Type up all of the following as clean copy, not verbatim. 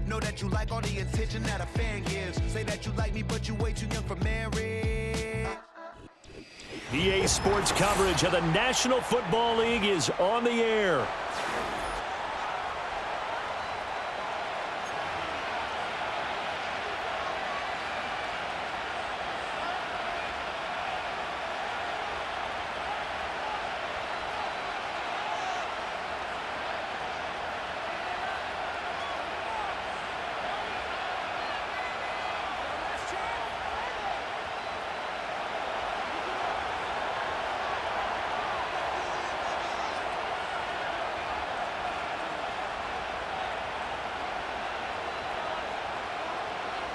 Know that you like all the attention that a fan gives. Say that you like me, but you way too young for marriage. EA Sports coverage of the National Football League is on the air.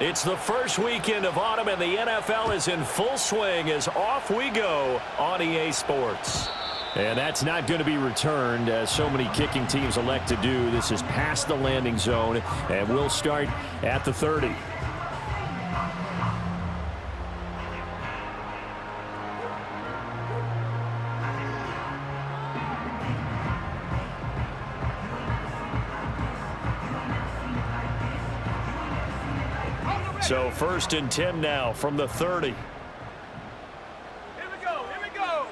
It's the first weekend of autumn, and the NFL is in full swing as off we go on EA Sports. And that's not going to be returned, as so many kicking teams elect to do. This is past the landing zone, and we'll start at the 30. So 1st and 10 now from the 30. Here we go, here we go.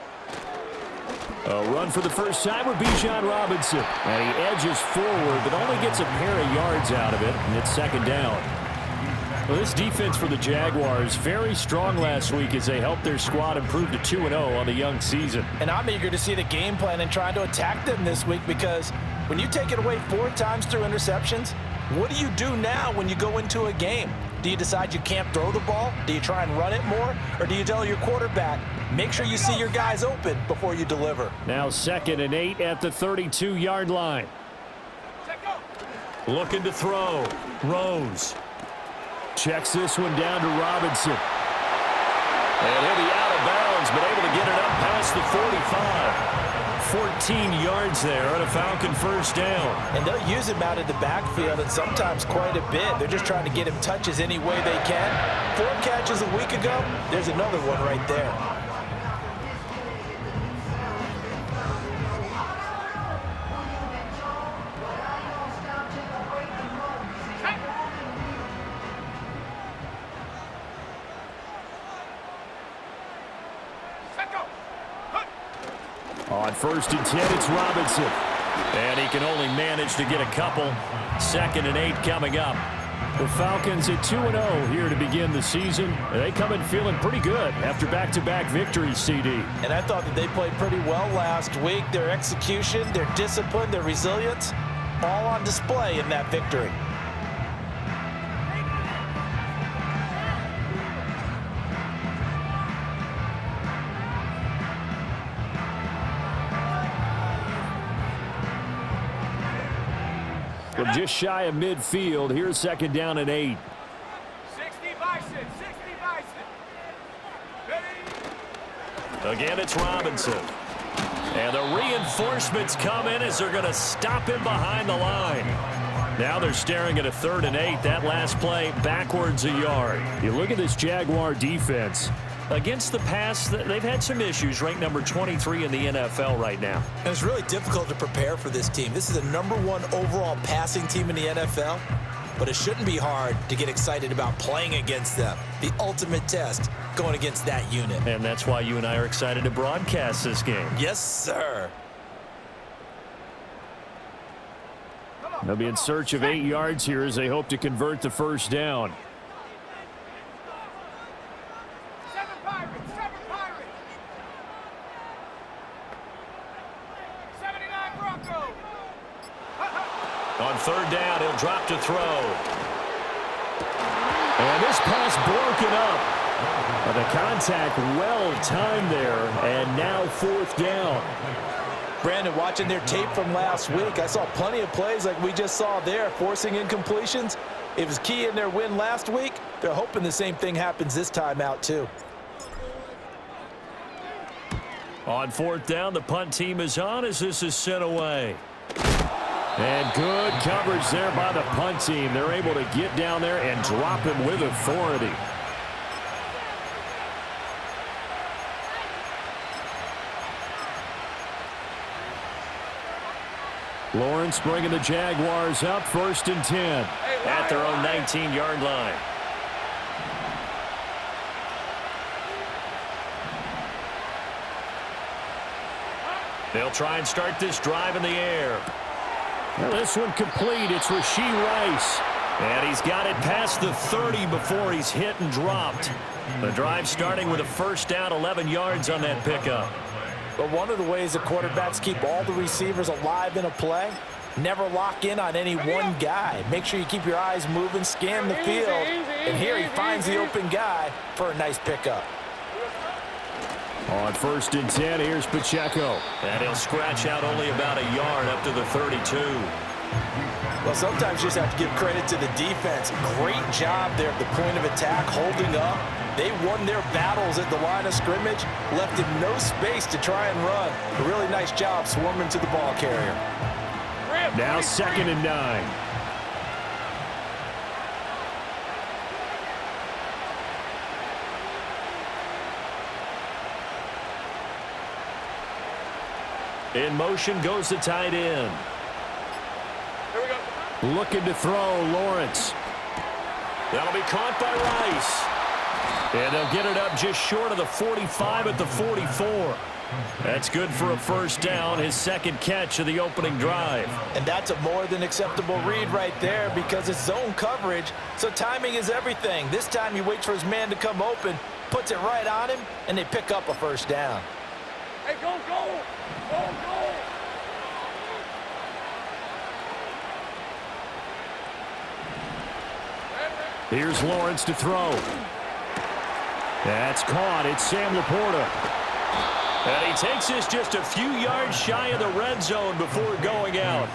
A run for the first time with Bijan Robinson. And he edges forward, but only gets a pair of yards out of it, and it's 2nd down. Well, this defense for the Jaguars, very strong last week as they helped their squad improve to 2-0 on the young season. And I'm eager to see the game plan and trying to attack them this week, because when you take it away 4 times through interceptions, what do you do now when you go into a game? Do you decide you can't throw the ball? Do you try and run it more? Or do you tell your quarterback, make sure you see your guys open before you deliver? Now 2nd and 8 at the 32-yard line. Looking to throw. Rose. Checks this one down to Robinson. And he'll be out of bounds, but able to get it up past the 45. 14 yards there on a Falcon 1st down. And they'll use him out in the backfield, and sometimes quite a bit. They're just trying to get him touches any way they can. 4 catches a week ago. There's another one right there. On 1st and 10, it's Robinson. And he can only manage to get a couple. 2nd and 8 coming up. The Falcons at 2-0 here to begin the season. They come in feeling pretty good after back-to-back victories, CD. And I thought that they played pretty well last week. Their execution, their discipline, their resilience, all on display in that victory. From just shy of midfield, here's 2nd down and 8. 60 Bison, 60 Bison. Ready? Again, it's Robinson. And the reinforcements come in as they're going to stop him behind the line. Now they're staring at a 3rd and 8. That last play backwards a yard. You look at this Jaguar defense. Against the pass, they've had some issues, ranked number 23 in the NFL right now. And it's really difficult to prepare for this team. This is the #1 overall passing team in the NFL, but it shouldn't be hard to get excited about playing against them. The ultimate test going against that unit. And that's why you and I are excited to broadcast this game. Yes, sir. They'll be in search of 8 yards here as they hope to convert the 1st down. 7 Pirates, 7 Pirates. 79 Broncos. On 3rd down, he'll drop to throw. And this pass broken up. The contact well timed there, and now 4th down. Brandon, watching their tape from last week, I saw plenty of plays like we just saw there, forcing incompletions. It was key in their win last week. They're hoping the same thing happens this time out, too. On 4th down, the punt team is on as this is sent away. And good coverage there by the punt team. They're able to get down there and drop him with authority. Lawrence bringing the Jaguars up 1st and 10 at their own 19-yard line. They'll try and start this drive in the air. Well, this one complete. It's Rashee Rice. And he's got it past the 30 before he's hit and dropped. The drive starting with a first down, 11 yards on that pickup. But one of the ways that quarterbacks keep all the receivers alive in a play, never lock in on any one guy. Make sure you keep your eyes moving, scan the field. And here he finds the open guy for a nice pickup. On 1st and 10, here's Pacheco. And he'll scratch out only about a yard up to the 32. Well, sometimes you just have to give credit to the defense. Great job there at the point of attack, holding up. They won their battles at the line of scrimmage, left him no space to try and run. A really nice job swarming to the ball carrier. Now 2nd and 9. In motion goes the tight end. Here we go. Looking to throw, Lawrence. That'll be caught by Rice. And they'll get it up just short of the 45 at the 44. That's good for a first down, his second catch of the opening drive. And that's a more than acceptable read right there because it's zone coverage, so timing is everything. This time he waits for his man to come open, puts it right on him, and they pick up a first down. Hey, go, go! Go, go! Here's Lawrence to throw. That's caught. It's Sam Laporta. And he takes this just a few yards shy of the red zone before going out.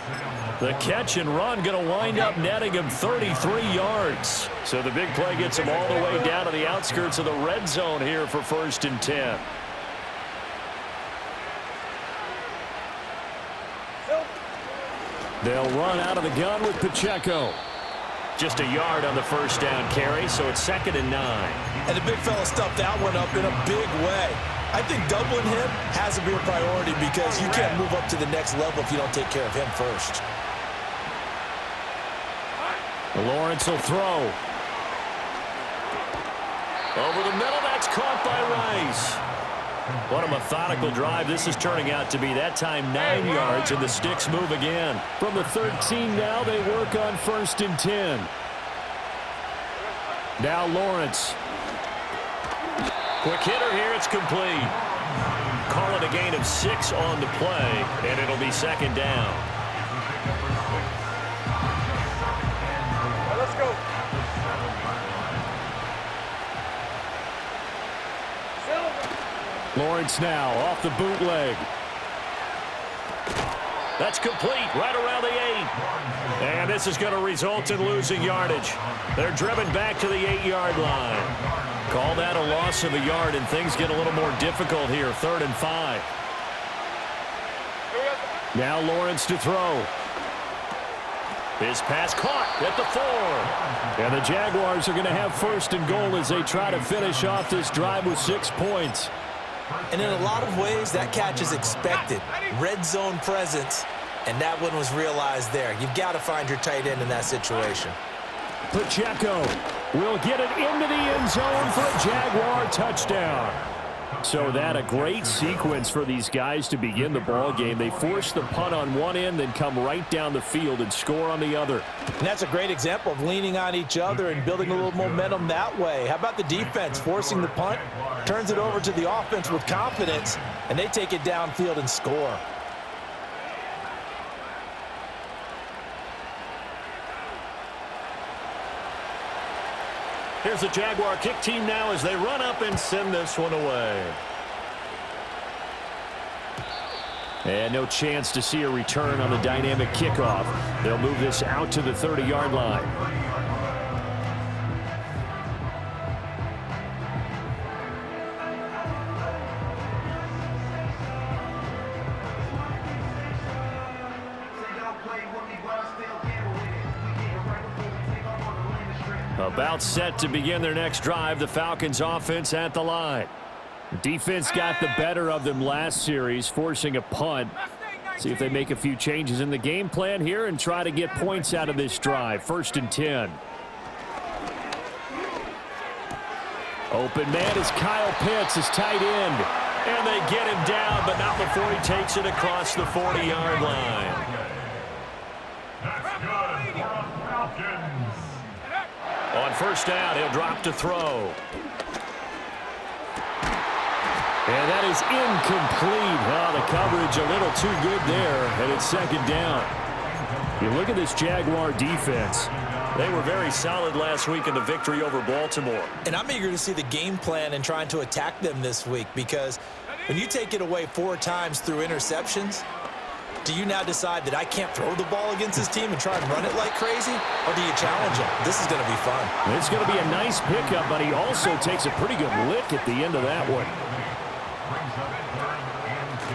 The catch and run going to wind up netting him 33 yards. So the big play gets him all the way down to the outskirts of the red zone here for 1st and 10. They'll run out of the gun with Pacheco. Just a yard on the first down carry, so it's 2nd and 9. And the big fella stuffed that one up in a big way. I think doubling him has to be a priority because you can't move up to the next level if you don't take care of him first. Lawrence will throw. Over the middle, that's caught by Rice. What a methodical drive this is turning out to be. That time 9 yards, and the sticks move again. From the 13 now, they work on 1st and 10. Now Lawrence. Quick hitter here, it's complete. Call it a gain of 6 on the play, and it'll be 2nd down. Let's go. Lawrence now off the bootleg. That's complete right around the 8. And this is going to result in losing yardage. They're driven back to the 8-yard line. Call that a loss of a yard, and things get a little more difficult here. 3rd and 5. Now Lawrence to throw. His pass caught at the 4. And the Jaguars are going to have 1st and goal as they try to finish off this drive with 6 points. And in a lot of ways, that catch is expected. Red zone presence, and that one was realized there. You've got to find your tight end in that situation. Pacheco will get it into the end zone for a Jaguar touchdown. So that a great sequence for these guys to begin the ball game. They force the punt on one end, then come right down the field and score on the other. And that's a great example of leaning on each other and building a little momentum that way. How about the defense forcing the punt, turns it over to the offense with confidence, and they take it downfield and score. Here's the Jaguar kick team now as they run up and send this one away. And no chance to see a return on the dynamic kickoff. They'll move this out to the 30-yard line. About set to begin their next drive. The Falcons offense at the line. Defense got the better of them last series, forcing a punt. See if they make a few changes in the game plan here and try to get points out of this drive. 1st and 10. Open man is Kyle Pitts, his tight end. And they get him down, but not before he takes it across the 40-yard line. On 1st down, he'll drop to throw. And that is incomplete. Oh, the coverage a little too good there, and it's 2nd down. You look at this Jaguar defense. They were very solid last week in the victory over Baltimore. And I'm eager to see the game plan and trying to attack them this week, because when you take it away 4 times through interceptions, do you now decide that I can't throw the ball against this team and try and run it like crazy? Or do you challenge them? This is going to be fun. It's going to be a nice pickup, but he also takes a pretty good lick at the end of that one.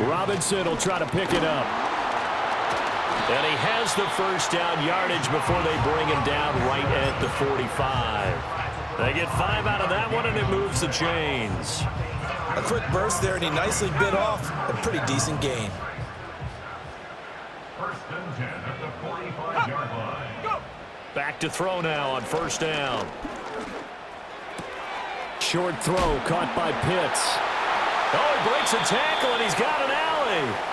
Robinson will try to pick it up. And he has the 1st down yardage before they bring him down right at the 45. They get 5 out of that one, and it moves the chains. A quick burst there, and he nicely bit off a pretty decent gain. 1st and 10 at the 45-yard line. Back to throw now on 1st down. Short throw caught by Pitts. Oh, he breaks a tackle, and he's got an alley.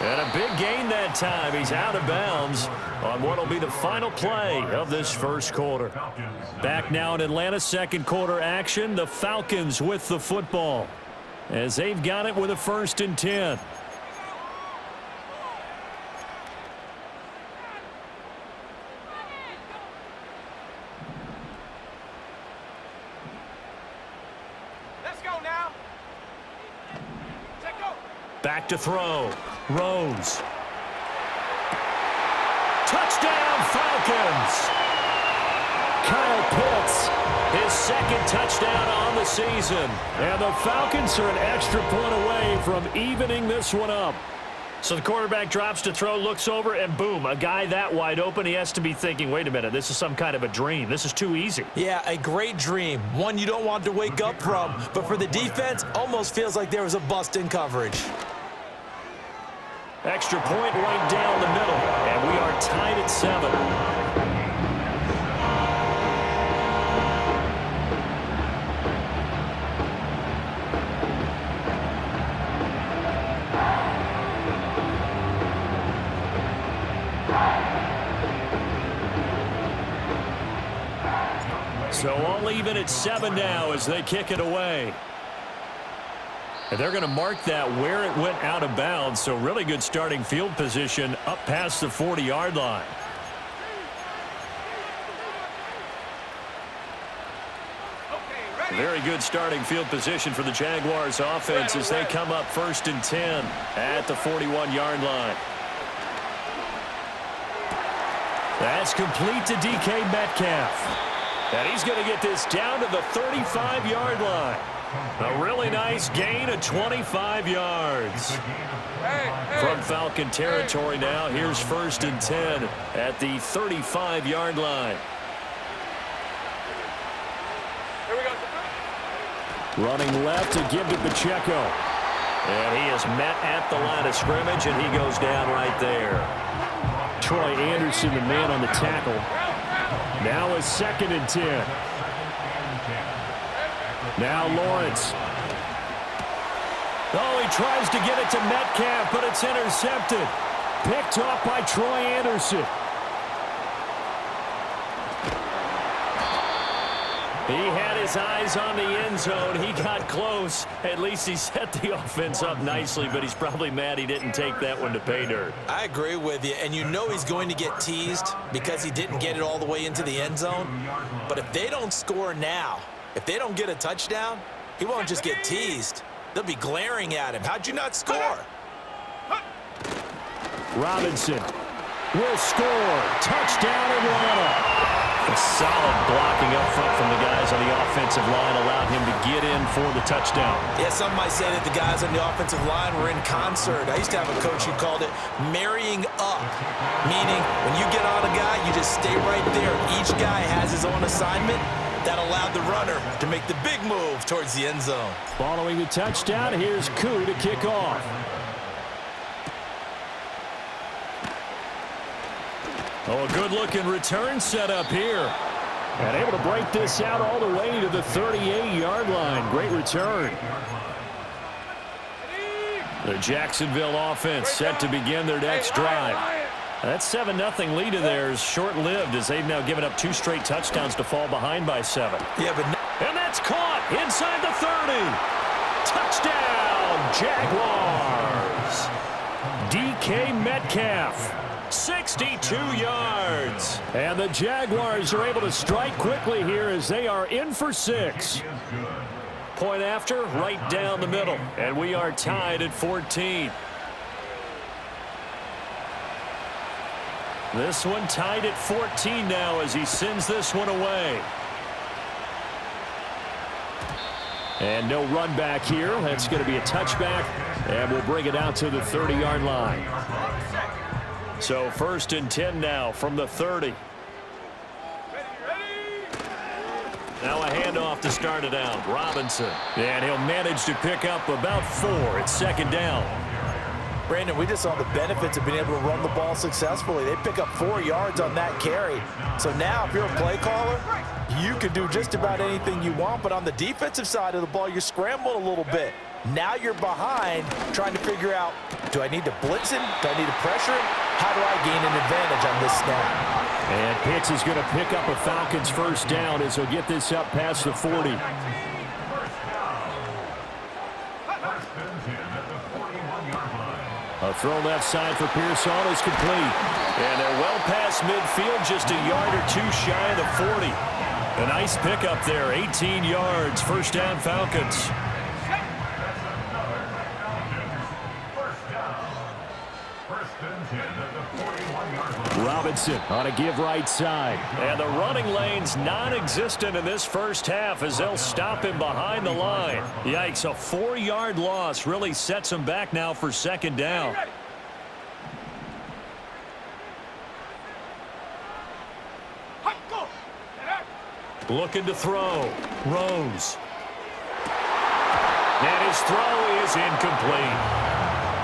And a big gain that time. He's out of bounds on what will be the final play of this 1st quarter. Back now in Atlanta, 2nd quarter action. The Falcons with the football as they've got it with a 1st and 10. Back to throw. Rose. Touchdown, Falcons! Kyle Pitts, his 2nd touchdown on the season. And the Falcons are an extra point away from evening this one up. So the quarterback drops to throw, looks over, and boom, a guy that wide open. He has to be thinking, wait a minute, this is some kind of a dream. This is too easy. Yeah, a great dream. One you don't want to wake up from. But for the defense, almost feels like there was a bust in coverage. Extra point right down the middle, and we are tied at 7. So all even at 7 now as they kick it away. And they're going to mark that where it went out of bounds. So really good starting field position up past the 40-yard line. Very good starting field position for the Jaguars offense as they come up 1st and 10 at the 41-yard line. That's complete to DK Metcalf. And he's going to get this down to the 35-yard line. A really nice gain of 25 yards. From Falcon territory now, here's 1st and 10 at the 35-yard line. Running left to give to Pacheco. And he is met at the line of scrimmage, and he goes down right there. Troy Anderson, the man on the tackle. Now is 2nd and 10. Now Lawrence. Oh, he tries to get it to Metcalf, but it's intercepted. Picked off by Troy Anderson. He had his eyes on the end zone. He got close. At least he set the offense up nicely, but he's probably mad he didn't take that one to pay dirt. I agree with you, and you know he's going to get teased because he didn't get it all the way into the end zone. But if they don't score now, if they don't get a touchdown, he won't just get teased. They'll be glaring at him. How'd you not score? Robinson will score. Touchdown, Atlanta. A solid blocking up front from the guys on the offensive line allowed him to get in for the touchdown. Yeah, some might say that the guys on the offensive line were in concert. I used to have a coach who called it marrying up, meaning when you get on a guy, you just stay right there. Each guy has his own assignment. That allowed the runner to make the big move towards the end zone. Following the touchdown, here's Koo to kick off. Oh, a good-looking return set up here. And able to break this out all the way to the 38-yard line. Great return. The Jacksonville offense set to begin their next drive. That 7-0 lead of theirs short-lived as they've now given up 2 straight touchdowns to fall behind by 7. Yeah, but and that's caught inside the 30. Touchdown, Jaguars. DK Metcalf, 62 yards. And the Jaguars are able to strike quickly here as they are in for 6. Point after, right down the middle. And we are tied at 14. This one tied at 14 now as he sends this one away. And no run back here. That's going to be a touchback. And we'll bring it out to the 30-yard line. So 1st and 10 now from the 30. Now a handoff to start it out. Robinson. And he'll manage to pick up about 4. It's 2nd down. Brandon, we just saw the benefits of being able to run the ball successfully. They pick up 4 yards on that carry. So now if you're a play caller, you can do just about anything you want. But on the defensive side of the ball, you're scrambling a little bit. Now you're behind trying to figure out, do I need to blitz him? Do I need to pressure him? How do I gain an advantage on this snap? And Pitts is going to pick up a Falcons 1st down as he'll get this up past the 40. A throw left side for Pearson is complete. And they're well past midfield, just a yard or 2 shy of the 40. A nice pickup there, 18 yards, 1st down Falcons. Robinson on a give right side. And the running lane's non-existent in this first half as they'll stop him behind the line. Yikes, a 4-yard loss really sets him back now for 2nd down. Looking to throw. Rose. And his throw is incomplete.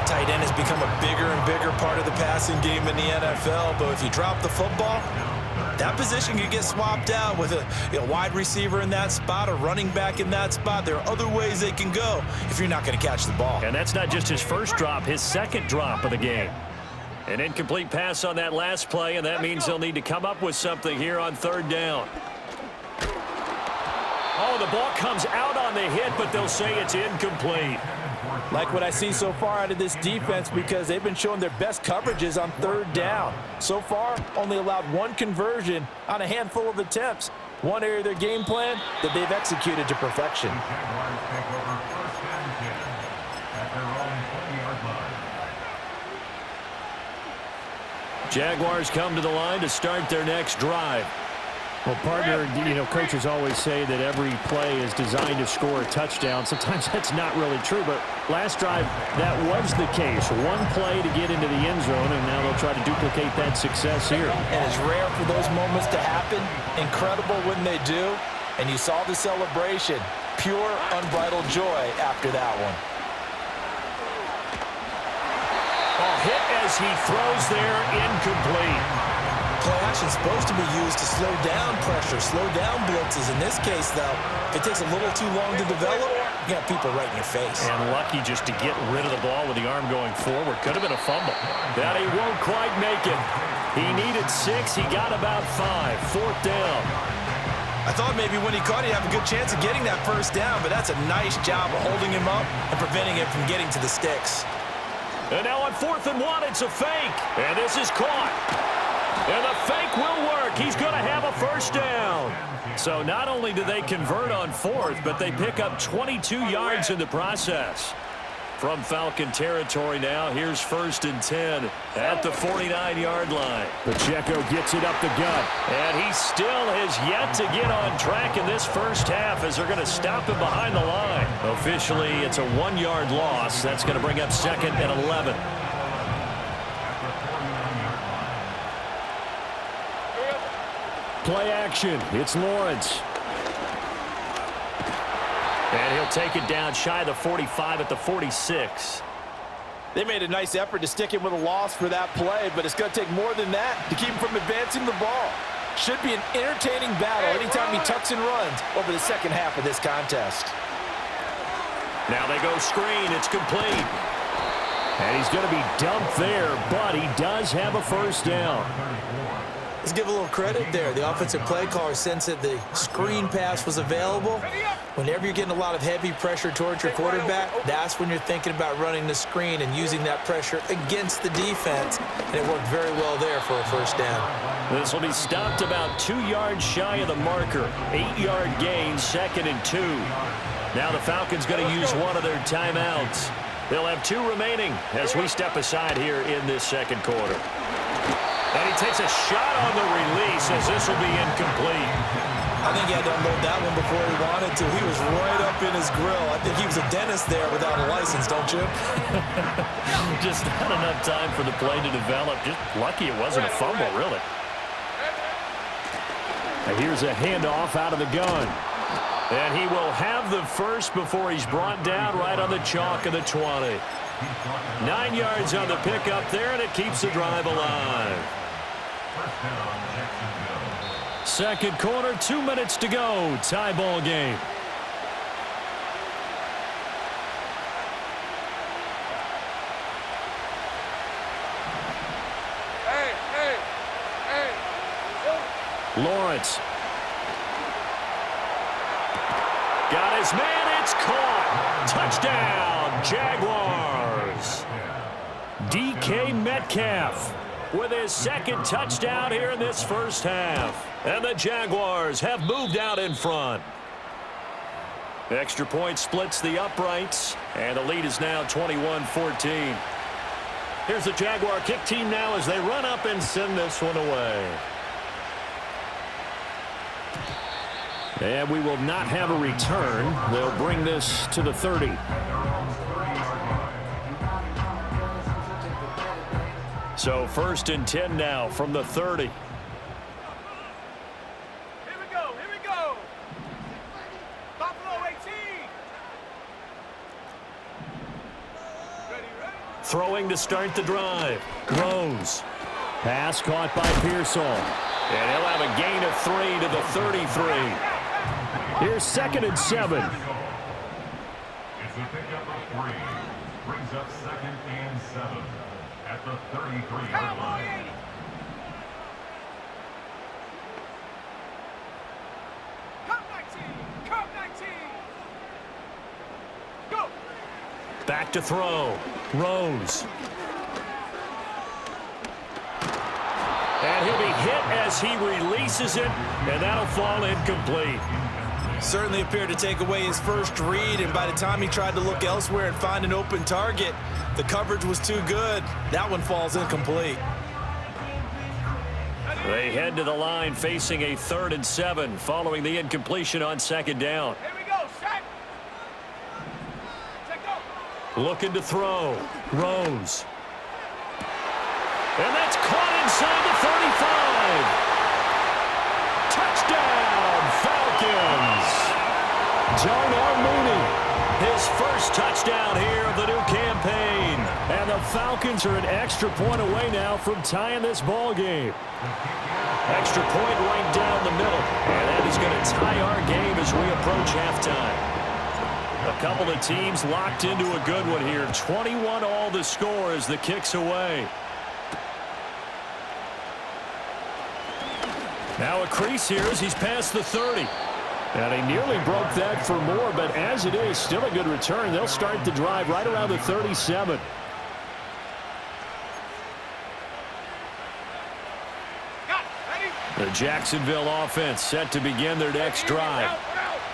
Tight end has become a bigger and bigger part of the passing game in the NFL, but if you drop the football, that position can get swapped out with a wide receiver in that spot, a running back in that spot. There are other ways they can go if you're not going to catch the ball. And that's not just his first drop, his 2nd drop of the game. An incomplete pass on that last play, and that means they'll need to come up with something here on 3rd down. Oh, the ball comes out on the hit, but they'll say it's incomplete. Like what I see so far out of this defense because they've been showing their best coverages on 3rd down. So far, only allowed 1 conversion on a handful of attempts. One area of their game plan that they've executed to perfection. Jaguars come to the line to start their next drive. Well, partner, coaches always say that every play is designed to score a touchdown. Sometimes that's not really true, but last drive, that was the case. 1 play to get into the end zone, and now they'll try to duplicate that success here. And it's rare for those moments to happen. Incredible when they do. And you saw the celebration. Pure, unbridled joy after that one. A hit as he throws there, incomplete. Play action is supposed to be used to slow down pressure, slow down blitzes. In this case, though, if it takes a little too long to develop, you got people right in your face. And lucky just to get rid of the ball with the arm going forward. Could have been a fumble. That he won't quite make it. He needed 6. He got about 5. 4th down. I thought maybe when he caught it, he'd have a good chance of getting that 1st down, but that's a nice job of holding him up and preventing him from getting to the sticks. And now on 4th and 1, it's a fake. And this is caught. And the fake will work. He's going to have a 1st down. So not only do they convert on 4th, but they pick up 22 yards in the process. From Falcon territory now, here's 1st and 10 at the 49-yard line. Pacheco gets it up the gut. And he still has yet to get on track in this first half as they're going to stop him behind the line. Officially, it's a 1-yard loss. That's going to bring up 2nd and 11. Play action. It's Lawrence. And he'll take it down shy of the 45 at the 46. They made a nice effort to stick him with a loss for that play, but it's going to take more than that to keep him from advancing the ball. Should be an entertaining battle anytime he tucks and runs over the second half of this contest. Now they go screen. It's complete. And he's going to be dumped there, but he does have a first down. Let's give a little credit there. The offensive play caller sensed that the screen pass was available. Whenever you're getting a lot of heavy pressure towards your quarterback, that's when you're thinking about running the screen and using that pressure against the defense. And it worked very well there for a first down. This will be stopped about 2 yards shy of the marker. 8-yard gain, 2nd and 2. Now the Falcons going to use one of their timeouts. They'll have 2 remaining as we step aside here in this second quarter. And he takes a shot on the release as this will be incomplete. I think he had to unload that one before he wanted to. He was right up in his grill. I think he was a dentist there without a license, don't you? Just not enough time for the play to develop. Just lucky it wasn't a fumble, really. And here's a handoff out of the gun. And he will have the first before he's brought down right on the chalk of the 20. 9 yards on the pickup there, and it keeps the drive alive. Second quarter, 2 minutes to go. Tie ball game. Lawrence. Got his man. It's caught. Touchdown, Jaguars. DK Metcalf with his second touchdown here in this first half. And the Jaguars have moved out in front. Extra point splits the uprights, and the lead is now 21-14. Here's the Jaguar kick team now as they run up and send this one away. And we will not have a return. They'll bring this to the 30. So 1st and 10 now from the 30. Here we go. Buffalo 18. Ready. Throwing to start the drive. Rose. Pass caught by Pearsall. And he'll have a gain of 3 to the 33. Here's 2nd and 7. It's a pickup of 3. Brings up 2nd and 7 at the 33-yard line. Come 19. Go. Back to throw. Rose. And he'll be hit as he releases it, and that'll fall incomplete. Certainly appeared to take away his first read, and by the time he tried to look elsewhere and find an open target, the coverage was too good. That one falls incomplete. They head to the line facing a 3rd and 7 following the incompletion on 2nd down. Here we go. Set. Go. Looking to throw. Rose. And that's caught inside the 35. Touchdown, Falcons. Darnell Mooney, his first touchdown here of the new campaign. And the Falcons are an extra point away now from tying this ball game. Extra point right down the middle. And that is going to tie our game as we approach halftime. A couple of teams locked into a good one here. 21 all the score as the kick's away. Now a crease here as he's past the 30. And he nearly broke that for more, but as it is, still a good return. They'll start the drive right around the 37. The Jacksonville offense set to begin their next drive.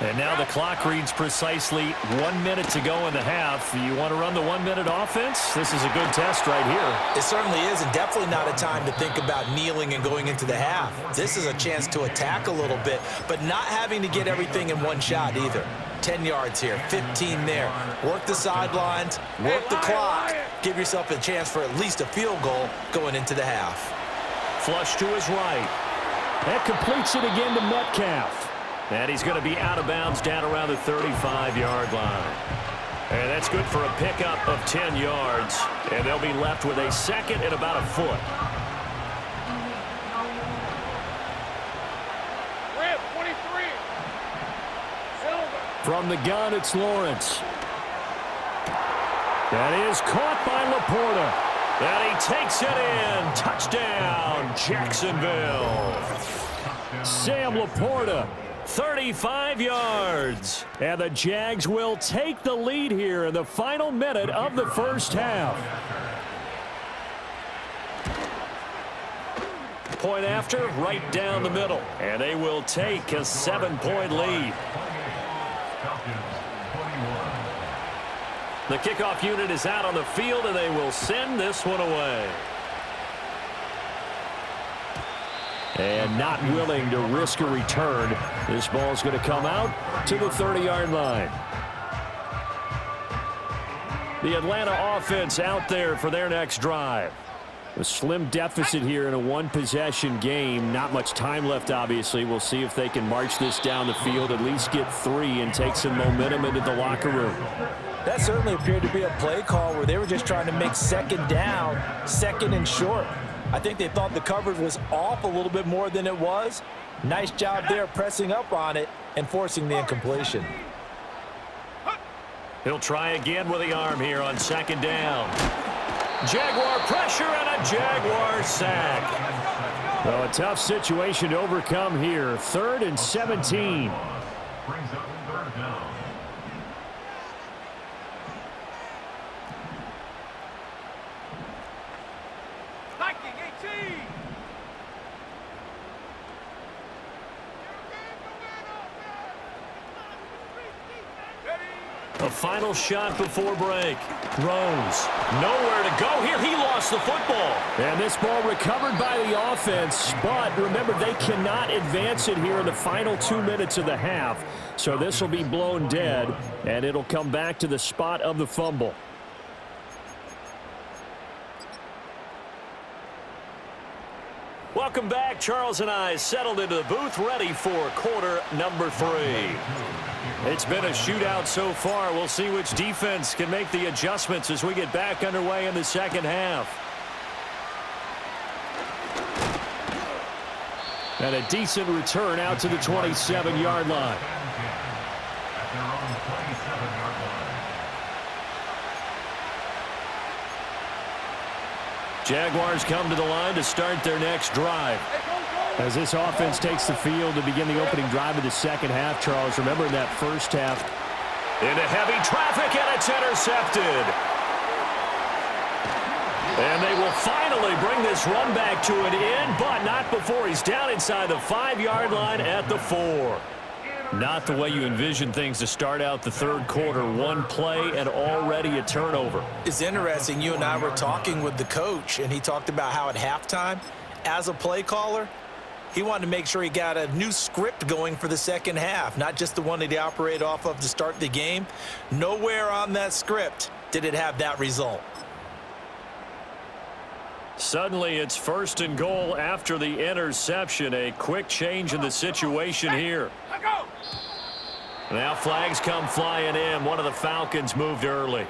And now the clock reads precisely 1 minute to go in the half. You want to run the 1 minute offense? This is a good test right here. It certainly is, and definitely not a time to think about kneeling and going into the half. This is a chance to attack a little bit, but not having to get everything in one shot either. 10 yards here, 15 there. Work the sidelines, work the clock. Give yourself a chance for at least a field goal going into the half. Flush to his right. That completes it again to Metcalf. And he's going to be out of bounds down around the 35-yard line. And that's good for a pickup of 10 yards. And they'll be left with a second and about a foot. Red 23. Silver. From the gun, it's Lawrence. That is caught by Laporta. And he takes it in. Touchdown, Jacksonville. Sam Laporta, 35 yards. And the Jags will take the lead here in the final minute of the first half. Point after, right down the middle. And they will take a 7-point lead. The kickoff unit is out on the field, and they will send this one away. And not willing to risk a return. This ball's going to come out to the 30-yard line. The Atlanta offense out there for their next drive. A slim deficit here in a one-possession game. Not much time left, obviously. We'll see if they can march this down the field, at least get 3 and take some momentum into the locker room. That certainly appeared to be a play call where they were just trying to make second down, second and short. I think they thought the coverage was off a little bit more than it was. Nice job there pressing up on it and forcing the incompletion. He'll try again with the arm here on second down. Jaguar pressure and a Jaguar sack. Well, a tough situation to overcome here. 3rd and 17. Brings up 3rd down. Hiking 18. A final shot before break. Rose, nowhere to go here. He lost the football. And this ball recovered by the offense, but remember, they cannot advance it here in the final 2 minutes of the half. So this will be blown dead, and it'll come back to the spot of the fumble. Welcome back. Charles and I settled into the booth, ready for quarter number 3. It's been a shootout so far. We'll see which defense can make the adjustments as we get back underway in the second half. And a decent return out to the 27-yard line. At their own 27-yard line. Jaguars come to the line to start their next drive. As this offense takes the field to begin the opening drive of the second half, Charles, remember in that first half. Into heavy traffic, and it's intercepted. And they will finally bring this run back to an end, but not before he's down inside the 5-yard line at the 4. Not the way you envision things to start out the third quarter. One play and already a turnover. It's interesting. You and I were talking with the coach, and he talked about how at halftime, as a play caller, he wanted to make sure he got a new script going for the second half, not just the one that he operated off of to start the game. Nowhere on that script did it have that result. Suddenly, it's 1st and goal after the interception. A quick change in the situation here. Now flags come flying in. One of the Falcons moved early.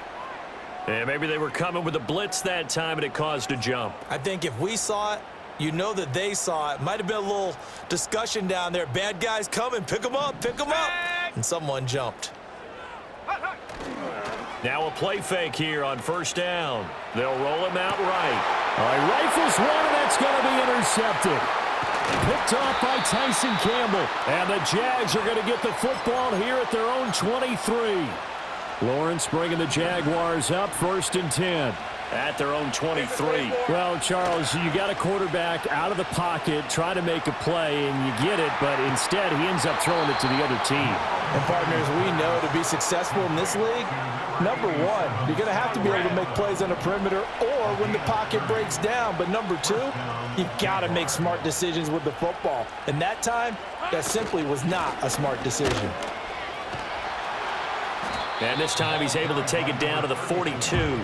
And maybe they were coming with a blitz that time, and it caused a jump. I think if we saw it, you know that they saw it. Might have been a little discussion down there. Bad guys coming. Pick them up. Pick them up. And someone jumped. Now a play fake here on 1st down. They'll roll him out right. Rifles one, and that's going to be intercepted. Picked off by Tyson Campbell. And the Jags are going to get the football here at their own 23. Lawrence bringing the Jaguars up, 1st and 10. At their own 23. Well, Charles, you got a quarterback out of the pocket, try to make a play, and you get it, but instead he ends up throwing it to the other team. And, partners, we know to be successful in this league, number one, you're going to have to be able to make plays on the perimeter or when the pocket breaks down. But number two, you've got to make smart decisions with the football. And that time, that simply was not a smart decision. And this time he's able to take it down to the 42.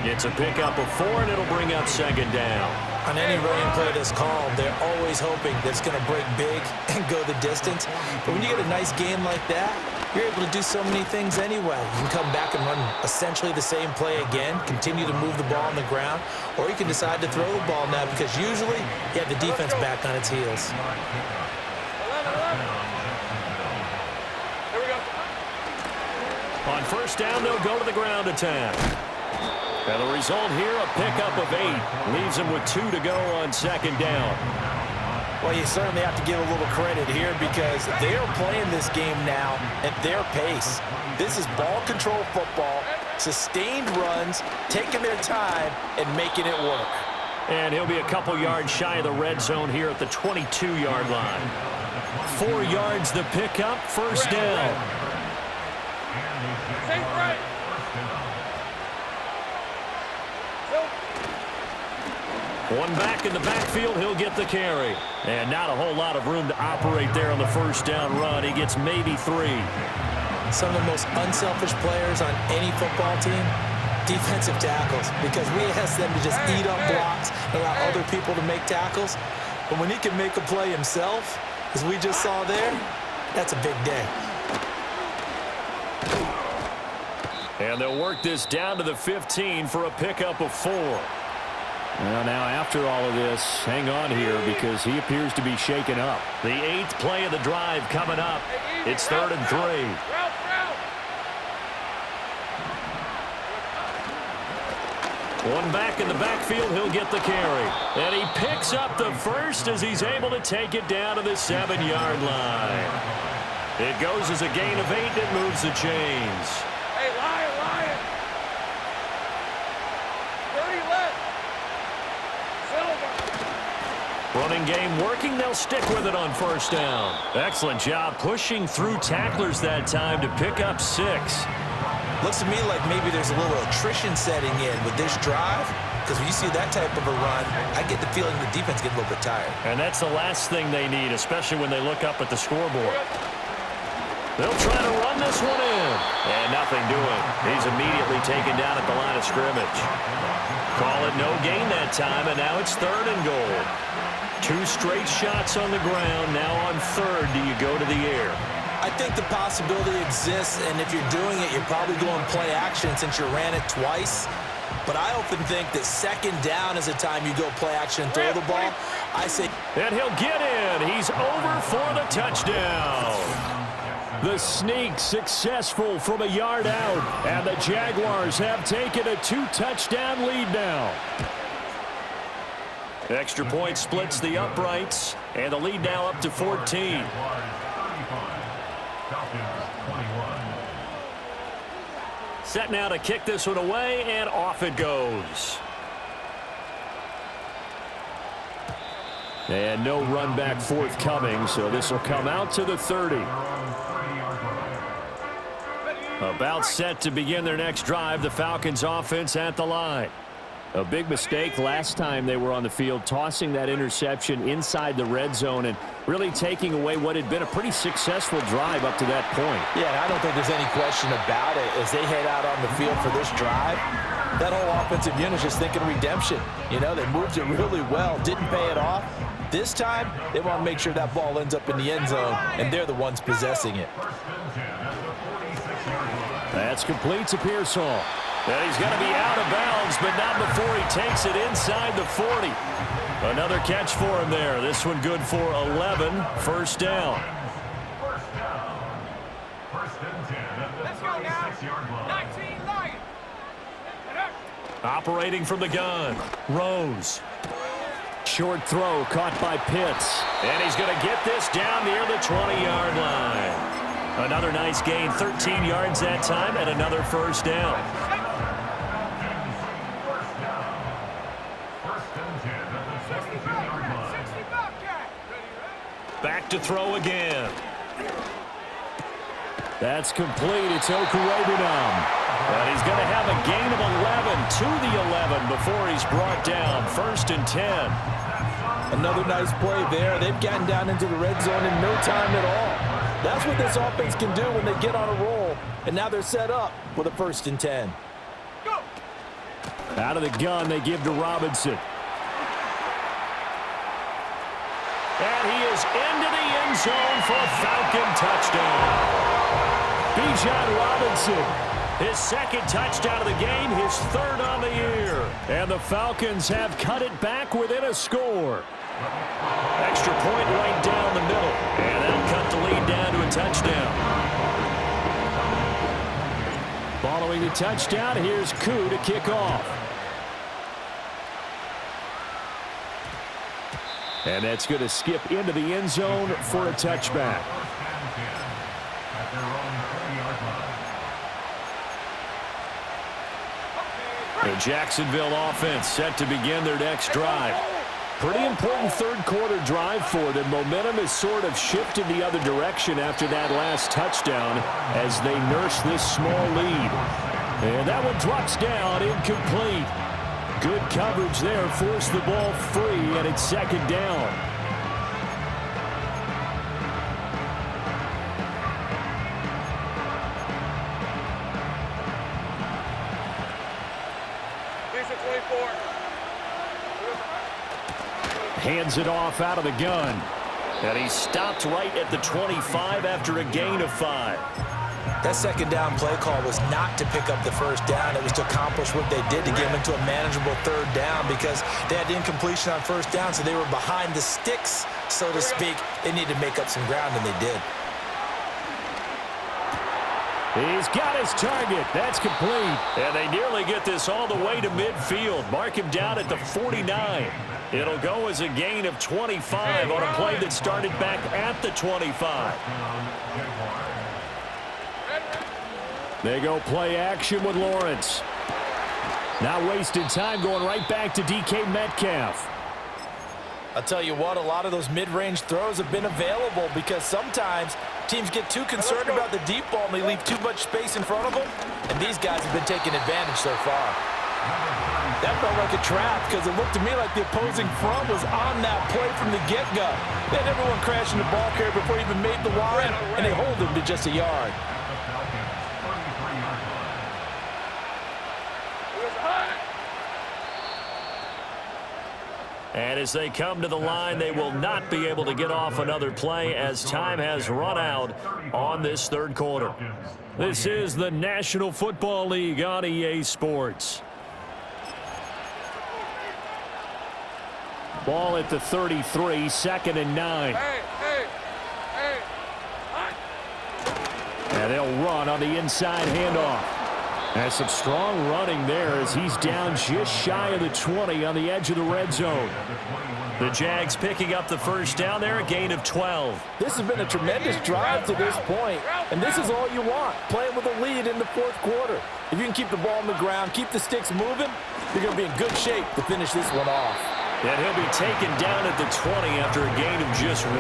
It's a pickup of 4, and it'll bring up 2nd down. On any running play that's called, they're always hoping that it's going to break big and go the distance. But when you get a nice game like that, you're able to do so many things anyway. You can come back and run essentially the same play again, continue to move the ball on the ground, or you can decide to throw the ball now because usually you have the defense back on its heels. 11. Here we go. On first down, they'll go to the ground attack. And the result here, a pickup of 8. Leaves them with 2 to go on second down. Well, you certainly have to give a little credit here because they are playing this game now at their pace. This is ball control football, sustained runs, taking their time, and making it work. And he'll be a couple yards shy of the red zone here at the 22-yard line. 4 yards the pickup, first down. Safe right. One back in the backfield, he'll get the carry. And not a whole lot of room to operate there on the first down run. He gets maybe 3. Some of the most unselfish players on any football team, defensive tackles, because we ask them to just eat up blocks and allow other people to make tackles. But when he can make a play himself, as we just saw there, that's a big day. And they'll work this down to the 15 for a pickup of 4. Well, now after all of this, hang on here because he appears to be shaken up. The 8th play of the drive coming up. It's 3rd and 3. One back in the backfield, he'll get the carry. And he picks up the first as he's able to take it down to the 7-yard line. It goes as a gain of 8 and it moves the chains. Hey, Lion. 30 left. Running game working. They'll stick with it on first down. Excellent job pushing through tacklers that time to pick up 6. Looks to me like maybe there's a little attrition setting in with this drive because when you see that type of a run, I get the feeling the defense gets a little bit tired. And that's the last thing they need, especially when they look up at the scoreboard. They'll try to run this one in. And nothing doing. He's immediately taken down at the line of scrimmage. Call it no gain that time, and now it's 3rd and goal. 2 straight shots on the ground. Now on 3rd, do you go to the air? I think the possibility exists, and if you're doing it, you're probably going play action since you ran it twice. But I often think that 2nd down is the time you go play action and throw the ball. I say... And he'll get in. He's over for the touchdown. The sneak successful from a yard out, and the Jaguars have taken a 2-touchdown lead now. Extra point splits the uprights, and the lead now up to 14. Set now to kick this one away, and off it goes. And no run back forthcoming, so this will come out to the 30. About set to begin their next drive, the Falcons offense at the line. A big mistake last time they were on the field, tossing that interception inside the red zone and really taking away what had been a pretty successful drive up to that point. Yeah, I don't think there's any question about it. As they head out on the field for this drive, that whole offensive unit is just thinking redemption. You know, they moved it really well, didn't pay it off. This time, they want to make sure that ball ends up in the end zone, and they're the ones possessing it. That's complete to Pearsall. And he's going to be out of bounds, but not before he takes it inside the 40. Another catch for him there. This one good for 11. First down. Let's go now. 19 Lion. Operating from the gun. Rose. Short throw caught by Pitts. And he's going to get this down near the 20-yard line. Another nice gain, 13 yards that time, and another first down. Back to throw again. That's complete. It's Okurebu now. And he's going to have a gain of 11 to the 11 before he's brought down. 1st and 10. Another nice play there. They've gotten down into the red zone in no time at all. That's what this offense can do when they get on a roll. And now they're set up with a 1st and 10. Out of the gun, they give to Robinson. And he is into the end zone for a Falcon touchdown. Bijan Robinson, his second touchdown of the game, his third on the year. And the Falcons have cut it back within a score. Extra point right down the middle. And that'll cut the lead down to a touchdown. Following the touchdown, here's Koo to kick off. And that's going to skip into the end zone for a touchback. The Jacksonville offense set to begin their next drive. Pretty important third quarter drive for them. Momentum has sort of shifted the other direction after that last touchdown as they nurse this small lead. And that one drops down, incomplete. Good coverage there, forced the ball free, and it's second down. Hands it off out of the gun. And he stopped right at the 25 after a gain of 5. That second down play call was not to pick up the first down. It was to accomplish what they did to get them into a manageable third down because they had incompletion on first down, so they were behind the sticks, so to speak. They needed to make up some ground, and they did. He's got his target. That's complete. And they nearly get this all the way to midfield. Mark him down at the 49. It'll go as a gain of 25 on a play that started back at the 25. They go play action with Lawrence. Not wasting time, going right back to DK Metcalf. I'll tell you what, a lot of those mid-range throws have been available because sometimes teams get too concerned about the deep ball and they leave too much space in front of them, and these guys have been taking advantage so far. That felt like a trap because it looked to me like the opposing front was on that play from the get-go. They had everyone crashing the ball carrier before he even made the line, and they hold him to just a yard. And as they come to the line, they will not be able to get off another play as time has run out on this third quarter. This is the National Football League on EA Sports. Ball at the 33, 2nd and 9. And they'll run on the inside handoff. And some strong running there as he's down just shy of the 20 on the edge of the red zone. The Jags picking up the first down there, a gain of 12. This has been a tremendous drive to this point, and this is all you want, playing with a lead in the fourth quarter. If you can keep the ball on the ground, keep the sticks moving, you're going to be in good shape to finish this one off. And he'll be taken down at the 20 after a gain of just 1.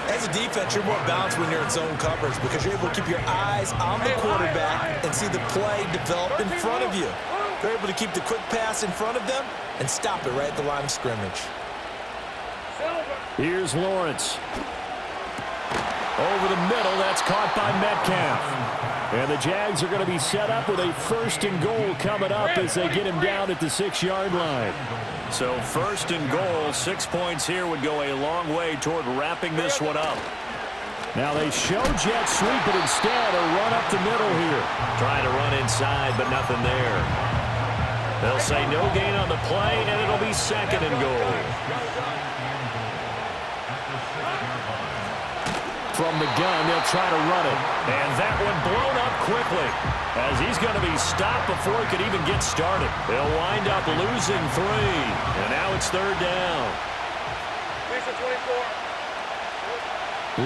As a defense, you're more balanced when you're in zone coverage because you're able to keep your eyes on the quarterback and see the play develop in front of you. You're able to keep the quick pass in front of them and stop it right at the line of scrimmage. Here's Lawrence. Over the middle, that's caught by Metcalf. And the Jags are going to be set up with a 1st and goal coming up as they get him down at the 6-yard line. So 1st and goal, 6 points here would go a long way toward wrapping this one up. Now they show jet sweep, but instead a run up the middle here. Trying to run inside, but nothing there. They'll say no gain on the play, and it'll be 2nd and goal. From the gun, they'll try to run it. And that one blown up quickly as he's going to be stopped before he could even get started. They'll wind up losing 3. And now it's 3rd down.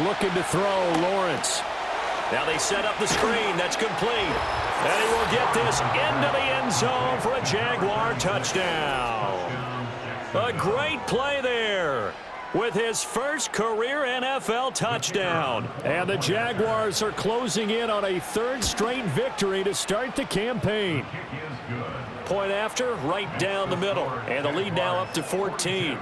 Looking to throw, Lawrence. Now they set up the screen. That's complete. And he will get this into the end zone for a Jaguar touchdown. A great play there with his first career NFL touchdown. And the Jaguars are closing in on a 3rd straight victory to start the campaign. Point after, right down the middle. And the lead now up to 14.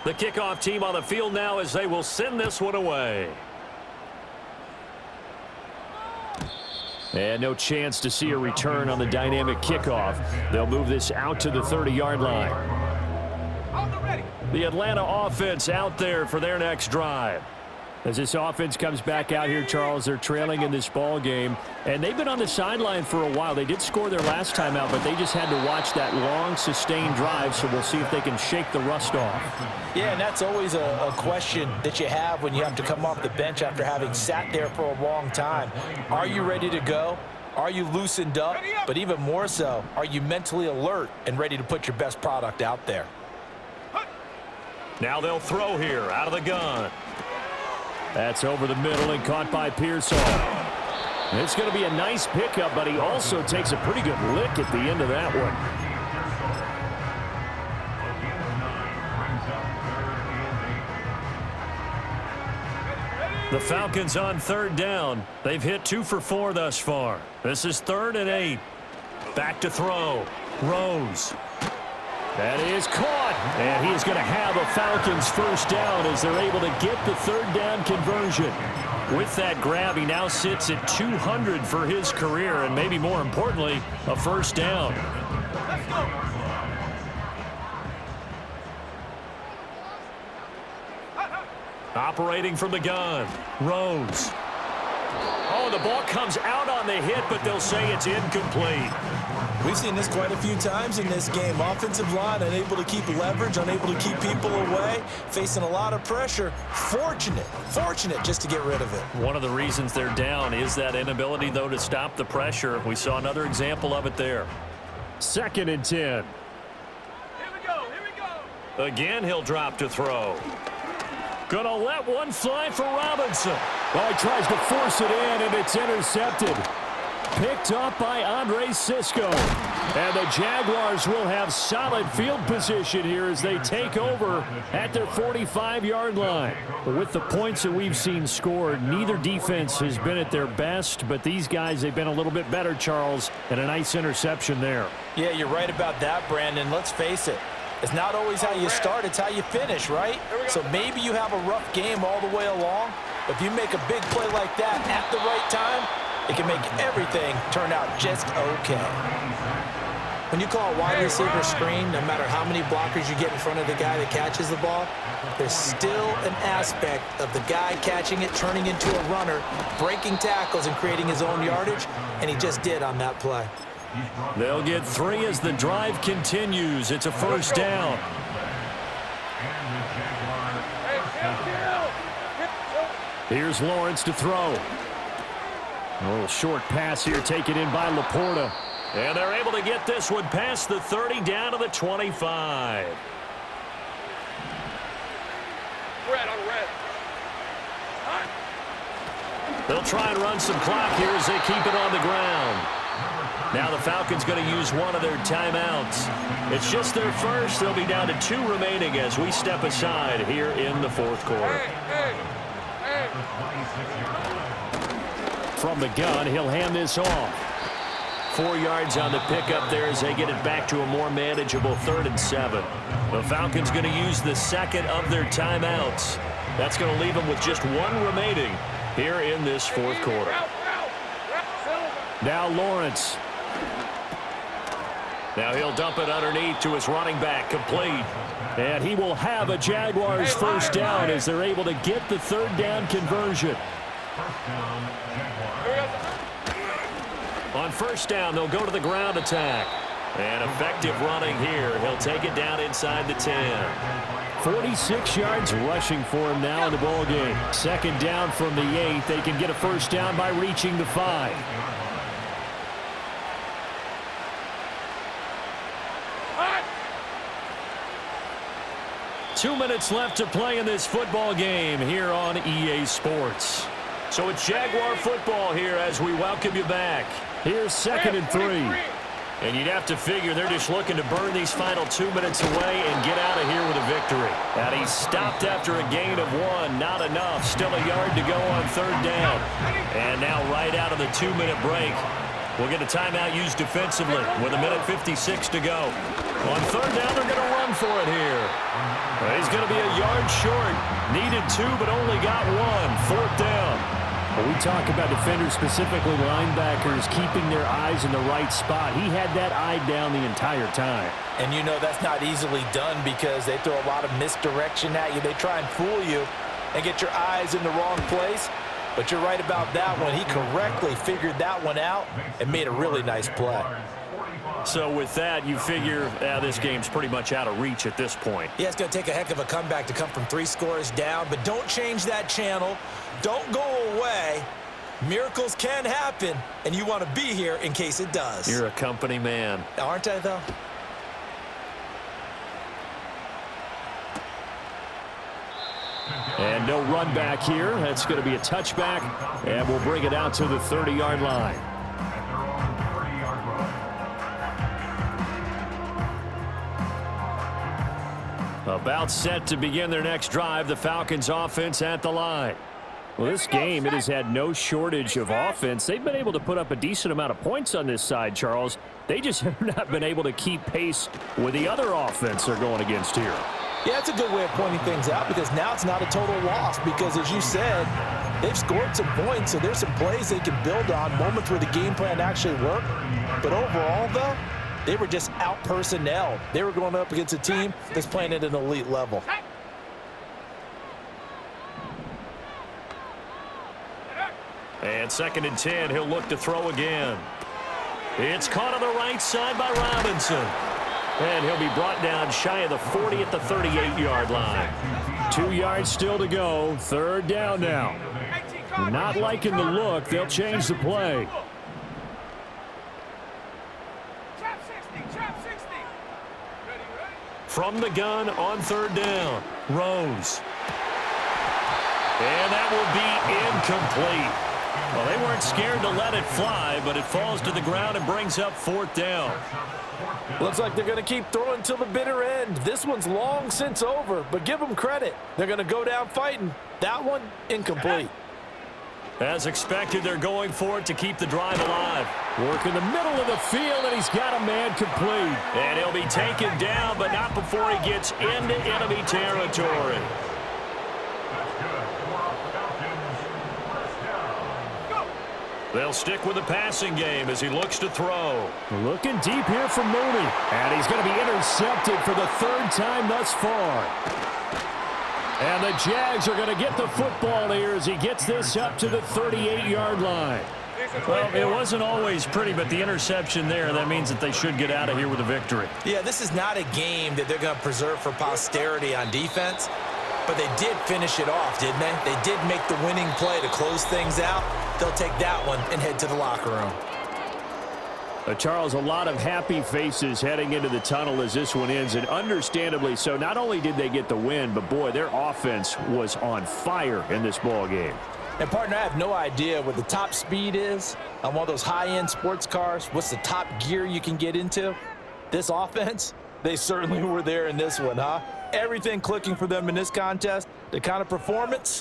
The kickoff team on the field now as they will send this one away. And no chance to see a return on the dynamic kickoff. They'll move this out to the 30-yard line. The Atlanta offense out there for their next drive. As this offense comes back out here, Charles, they're trailing in this ball game, and they've been on the sideline for a while. They did score their last time out, but they just had to watch that long, sustained drive, so we'll see if they can shake the rust off. Yeah, and that's always a question that you have when you have to come off the bench after having sat there for a long time. Are you ready to go? Are you loosened up? But even more so, are you mentally alert and ready to put your best product out there? Now they'll throw here out of the gun. That's over the middle and caught by Pearsall. It's going to be a nice pickup, but he also takes a pretty good lick at the end of that one. The Falcons on third down. They've hit 2 for 4 thus far. This is 3rd and 8. Back to throw. Rose. That is caught, and he is going to have a Falcons first down as they're able to get the third down conversion. With that grab, he now sits at 200 for his career, and maybe more importantly, a first down. Let's go. Operating from the gun, Rose. Oh, the ball comes out on the hit, but they'll say it's incomplete. We've seen this quite a few times in this game. Offensive line unable to keep leverage, unable to keep people away, facing a lot of pressure. Fortunate just to get rid of it. One of the reasons they're down is that inability, though, to stop the pressure. We saw another example of it there. 2nd and 10. Here we go. Again, he'll drop to throw. Gonna let one fly for Robinson. Well, he tries to force it in, and it's intercepted. Picked up by Andre Cisco. And the Jaguars will have solid field position here as they take over at their 45-yard line. With the points that we've seen scored, neither defense has been at their best, but these guys, they've been a little bit better, Charles, and a nice interception there. Yeah, you're right about that, Brandon. Let's face it. It's not always how you start, it's how you finish, right? So maybe you have a rough game all the way along, but if you make a big play like that at the right time, it can make everything turn out just okay. When you call a wide receiver screen, no matter how many blockers you get in front of the guy that catches the ball, there's still an aspect of the guy catching it, turning into a runner, breaking tackles and creating his own yardage, and he just did on that play. They'll get 3 as the drive continues. It's a first down. Here's Lawrence to throw. A little short pass here taken in by Laporta. And they're able to get this one past the 30 down to the 25. Red on red. They'll try and run some clock here as they keep it on the ground. Now the Falcons going to use one of their timeouts. It's just their first. They'll be down to 2 remaining as we step aside here in the 4th quarter. Hey. From the gun, he'll hand this off. 4 yards on the pickup there as they get it back to a more manageable 3rd and 7. The Falcons going to use the second of their timeouts. That's going to leave them with just 1 remaining here in this 4th quarter. Now Lawrence. Now he'll dump it underneath to his running back, complete. And he will have a Jaguars first down as they're able to get the 3rd down conversion. On first down, they'll go to the ground attack. And effective running here. He'll take it down inside the 10. 46 yards rushing for him now in the ball game. 2nd down from the 8. They can get a first down by reaching the 5. 2 minutes left to play in this football game here on EA Sports. So it's Jaguar football here as we welcome you back. Here's 2nd and 3. And you'd have to figure they're just looking to burn these final 2 minutes away and get out of here with a victory. And he stopped after a gain of 1. Not enough. Still a yard to go on 3rd down. And now right out of the 2-minute break, we'll get a timeout used defensively with 1:56 to go. On 3rd down, they're going to run for it here. He's going to be a yard short. Needed 2, but only got 1. 4th down. When we talk about defenders, specifically linebackers, keeping their eyes in the right spot, he had that eye down the entire time. And you know that's not easily done because they throw a lot of misdirection at you. They try and fool you and get your eyes in the wrong place. But you're right about that one. He correctly figured that one out and made a really nice play. So with that, you figure this game's pretty much out of reach at this point. Yeah, it's going to take a heck of a comeback to come from 3 scores down, but don't change that channel. Don't go away. Miracles can happen, and you want to be here in case it does. You're a company man. Aren't I, though? And no run back here. That's going to be a touchback, and we'll bring it out to the 30-yard line. About set to begin their next drive, the Falcons offense at the line. Well, this game, it has had no shortage of offense. They've been able to put up a decent amount of points on this side, Charles. They just have not been able to keep pace with the other offense they're going against here. Yeah, that's a good way of pointing things out because now it's not a total loss because, as you said, they've scored some points, so there's some plays they can build on, moments where the game plan actually worked. But overall, though, they were just out-personnelled. They were going up against a team that's playing at an elite level. And 2nd and 10, he'll look to throw again. It's caught on the right side by Robinson. And he'll be brought down shy of the 40 at the 38-yard line. 2 yards still to go. 3rd down now. Not liking the look. They'll change the play. From the gun on 3rd down. Rose. And that will be incomplete. Well, they weren't scared to let it fly, but it falls to the ground and brings up 4th down. Looks like they're going to keep throwing till the bitter end. This one's long since over, but give them credit. They're going to go down fighting. That one, incomplete. As expected, they're going for it to keep the drive alive. Work in the middle of the field, and he's got a man complete. And he'll be taken down, but not before he gets into enemy territory. They'll stick with the passing game as he looks to throw. Looking deep here for Mooney. And he's going to be intercepted for the 3rd time thus far. And the Jags are going to get the football here as he gets this up to the 38-yard line. Well, it wasn't always pretty, but the interception there, that means that they should get out of here with a victory. Yeah, this is not a game that they're going to preserve for posterity on defense, but they did finish it off, didn't they? They did make the winning play to close things out. They'll take that one and head to the locker room. Charles, a lot of happy faces heading into the tunnel as this one ends, and understandably so. Not only did they get the win, but, boy, their offense was on fire in this ball game. And, partner, I have no idea what the top speed is on one of those high-end sports cars. What's the top gear you can get into? This offense, they certainly were there in this one, huh? Everything clicking for them in this contest, the kind of performance,